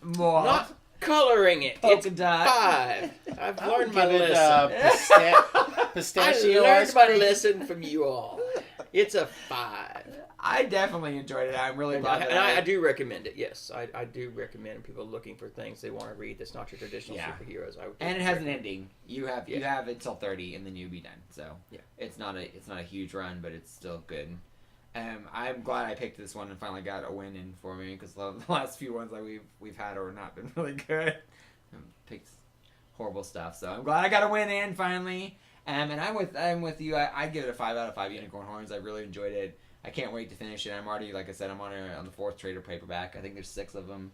More.
Not coloring it.
Polka
It's
dot.
5. I've
I would
learned my
give it,
lesson.
pistachio
I
ice
learned my
cream.
lesson from you all. It's a 5.
I definitely enjoyed it. I'm really glad that
I do recommend it. Yes, I do recommend people looking for things they want to read that's not your traditional
Yeah.
superheroes.
And it has an ending. You have until 30, and then you'll be done. So
yeah,
it's not a huge run, but it's still good. I'm glad I picked this one and finally got a win in for me, because the last few ones that we've had are not been really good. Picked horrible stuff, so I'm glad I got a win in finally. And I'm with you. I give it a 5 out of 5 unicorn horns. I really enjoyed it. I can't wait to finish it. I'm already, like I said, I'm on the 4th trade or paperback. I think there's 6 of them,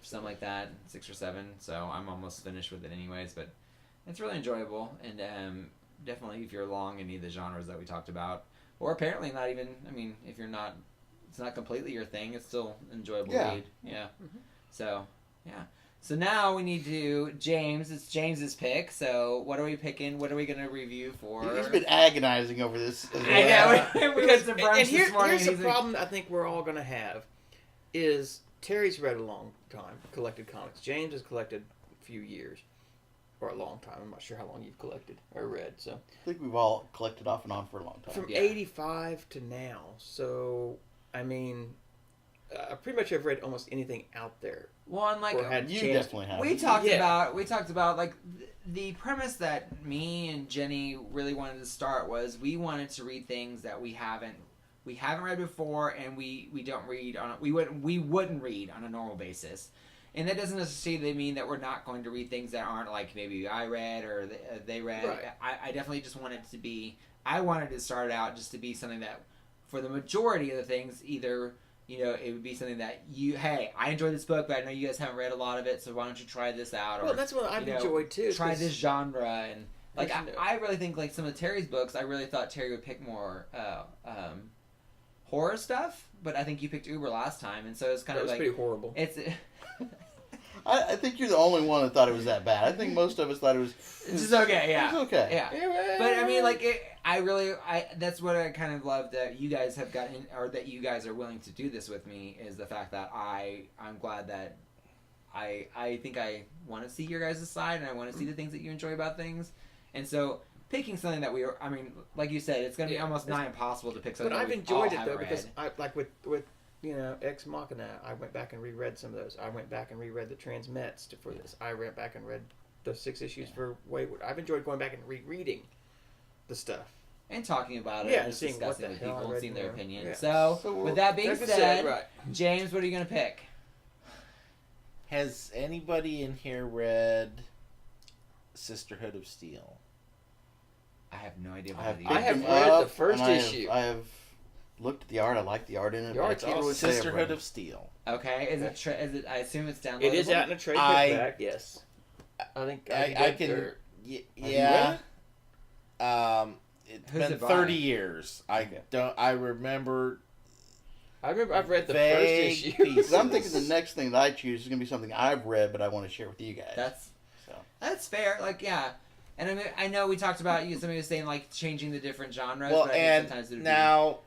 something like that, 6 or 7. So I'm almost finished with it anyways. But it's really enjoyable, and definitely if you're along any of the genres that we talked about, or apparently not even. I mean, if you're not, it's not completely your thing. It's still enjoyable read. Yeah.
Mm-hmm.
So yeah. So now we need to James. It's James's pick. So what are we picking? What are we going to review for?
He's been agonizing over this.
I know. We went to brunch
and
this morning.
Here's the problem I think we're all going to have is Terry's read a long time, collected comics. James has collected a few years, or a long time. I'm not sure how long you've collected or read. So
I think we've all collected off and on for a long time.
from 85 to now. So I mean, I pretty much have read almost anything out there.
Well, and like
Or had
You
chance-
definitely have.
we talked about like the premise that me and Jenny really wanted to start was we wanted to read things that we haven't read before, and we don't read on we wouldn't read on a normal basis. And that doesn't necessarily mean that we're not going to read things that aren't like maybe I read or they read.
Right.
I definitely just wanted to be. I wanted to start out just to be something that, for the majority of the things, either it would be something that hey, I enjoyed this book, but I know you guys haven't read a lot of it, so why don't you try this out? Or
Well, that's what I've enjoyed too.
Try
'cause-
this genre, and like
As you know.
I really think like some of Terry's books, I really thought Terry would pick more horror stuff, but I think you picked Uber last time, and so it's kind
That
of
was
like
pretty horrible.
it's.
I think you're the only one that thought it was that bad. I think most of us thought it was.
It's just okay, yeah.
It was okay.
Yeah. But I mean, like, that's what I kind of love that you guys have gotten, or that you guys are willing to do this with me, is the fact that I'm glad that I think I want to see your guys' side, and I want to see the things that you enjoy about things. And so picking something that I mean, like you said, it's going to be almost nigh impossible to pick something
But
that
I've
we
enjoyed
all
it though,
haven't
because
read.
I like with Ex Machina, I went back and reread some of those. I went back and reread the Transmets for this. I went back and read the 6 issues for Wayward. I've enjoyed going back and rereading the stuff.
And talking about it,
Yeah,
and
and seeing
discussing
what
with
the hell I
people and
read
seeing their
more.
opinion.
Yeah.
So, with that being
Like I
said,
right.
James, what are you going to pick?
Has anybody in here read Sisterhood of Steel?
I have no idea what
I have,
that is.
I have
picked
read
them up,
the first
and
issue.
I have looked at the art. I like the art in it.
The
but I
art's
can't
awesome.
really say I've read
Sisterhood
it.
of Steel.
Okay, is it? I assume it's downloadable.
It is out in a trade
I-
paperback. Yes, I think
I can.
Have you
Yeah. It's
Who's
been
it by?
30 years.
Okay.
I remember.
I remember I've read the
Vague
first issue.
pieces.
Because I'm thinking the next thing that I choose is going to be something I've read, but I want to share with you guys. So.
That's fair. Like, yeah. And I mean, I know we talked about somebody was saying like changing the different genres.
Well,
but I think
and
sometimes it would
now,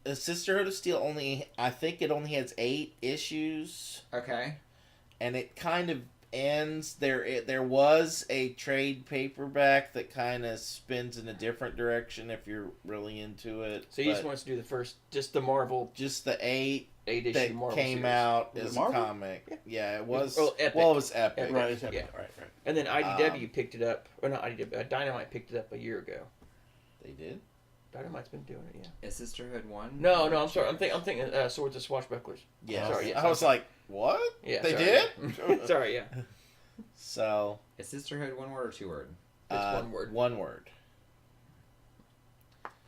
the Sisterhood of Steel I think it only has 8 issues,
be... Okay.
and it kind of ends. There was a trade paperback that kind of spins in a different direction if you're really into it.
So you just want us to do the first, just the Marvel,
just the eight
issue
that
Marvel
came
series.
out
Was it
as a
Marvel?
comic. Yeah, it was.
Epic.
Well, it was epic.
Epic.
Right, it's
Yeah.
right.
And then IDW picked it up, or not IDW, Dynamite picked it up a year ago.
They did.
Dynamite's been doing it, yeah.
Is Sisterhood 1?
No, I'm sorry. I'm thinking Swords and Swashbucklers.
Yeah.
Sorry, yes,
I was like, what?
Yeah,
They
sorry.
did?
Sorry, yeah.
So.
Is Sisterhood 1 word or 2 word?
It's one word.
One word.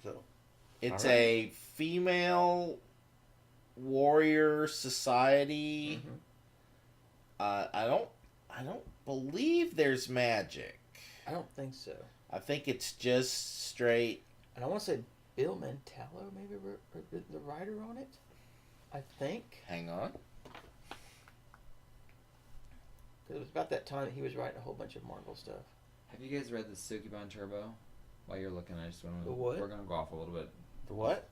So
It's
Alright.
a female warrior society.
Mm-hmm.
I don't believe there's magic.
I don't think so.
I think it's just straight.
And I want to say Bill Mantello maybe wrote the writer on it. I think.
Hang on.
Because it was about that time that he was writing a whole bunch of Marvel stuff.
Have you guys read the Sokoban Turbo? While you're looking, I just want to.
The what?
We're gonna go off a little bit.
the what?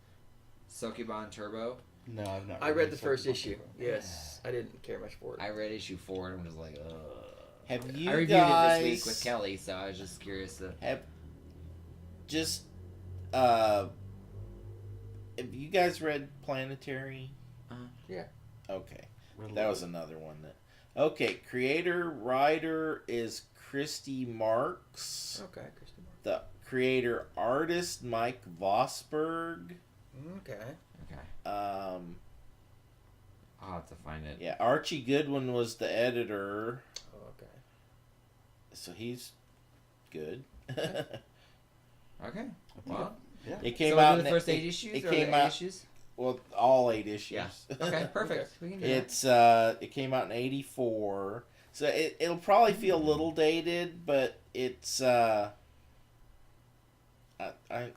Sokoban Turbo.
No, I've not.
I read the
this
first
one.
issue. Yes, I didn't care much for it.
I read issue 4 and I'm just like, ugh.
Have you
I reviewed
guys
it this week with Kelly, so I was just curious to.
have just have you guys read Planetary?
Yeah.
Okay.
Really?
That was another one that. Okay, creator writer is Christy Marks.
Okay, Christy Mark.
The creator artist Mike Vosberg.
Okay.
Okay.
Um,
I'll have to find it.
yeah, Archie Goodwin was the editor,
Oh, okay.
so he's good.
Okay. Well,
Yeah.
It came
so we'll
out.
do
in
the first
it,
8 issues?
It
or
came
the 8
out.
issues?
Well, all 8 issues.
Yeah. Okay, perfect. We can do
It's it came out in '84, so it'll probably feel a little dated, but it's I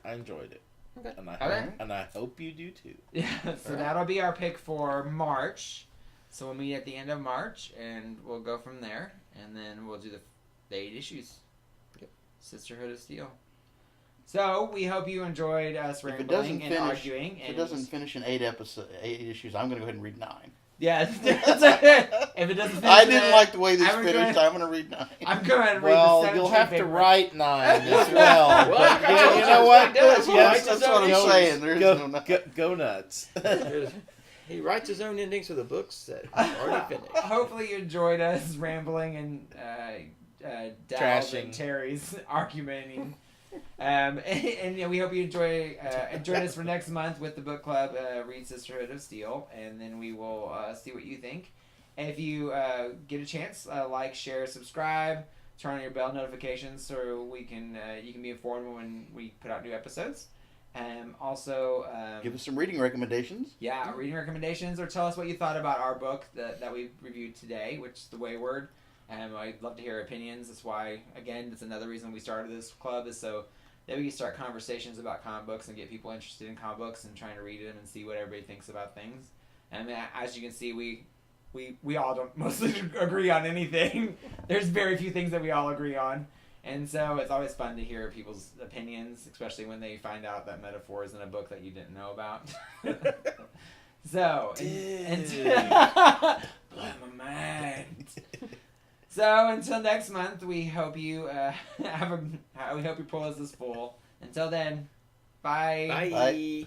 enjoyed it,
Okay.
and I hope you do too.
that. Yeah, so that'll be our pick for March. So we'll meet at the end of March, and we'll go from there, and then we'll do the 8 issues.
Yep.
Sisterhood of Steel. So we hope you enjoyed us
If it
rambling
doesn't
and
finish,
arguing.
if it doesn't finish in 8 issues, I'm going to go ahead and read 9.
Yeah, if it doesn't finish,
I didn't like the way this
I'm
finished.
going-
I'm going to read 9.
I'm going to read
Well,
the 17
you'll have to
paper.
write 9 as well.
Well,
but
I told
you
you
know what?
he does. He
Yes,
writes his
that's what
own
I'm
issues.
saying. There is no 9.
Go nuts.
He writes his own endings for the books that he's already finished.
Hopefully you enjoyed us rambling and Dal's
Trashing.
and Terry's arguing. And we hope you join us for next month with the book club, read Sisterhood of Steel, and then we will see what you think. And if you get a chance, like, share, subscribe, turn on your bell notifications so we can you can be informed when we put out new episodes. Also,
Give us some reading recommendations.
yeah, reading recommendations, or tell us what you thought about our book that we reviewed today, which is The Wayward. I'd love to hear opinions. That's why, again, that's another reason we started this club, is so that we can start conversations about comic books and get people interested in comic books and trying to read them and see what everybody thinks about things. And as you can see, we all don't mostly agree on anything. There's very few things that we all agree on. And so it's always fun to hear people's opinions, especially when they find out that metaphor is in a book that you didn't know about. So, and blow my mind. So until next month, we hope you we hope your pool is full. Until then, bye.
Bye.
Bye.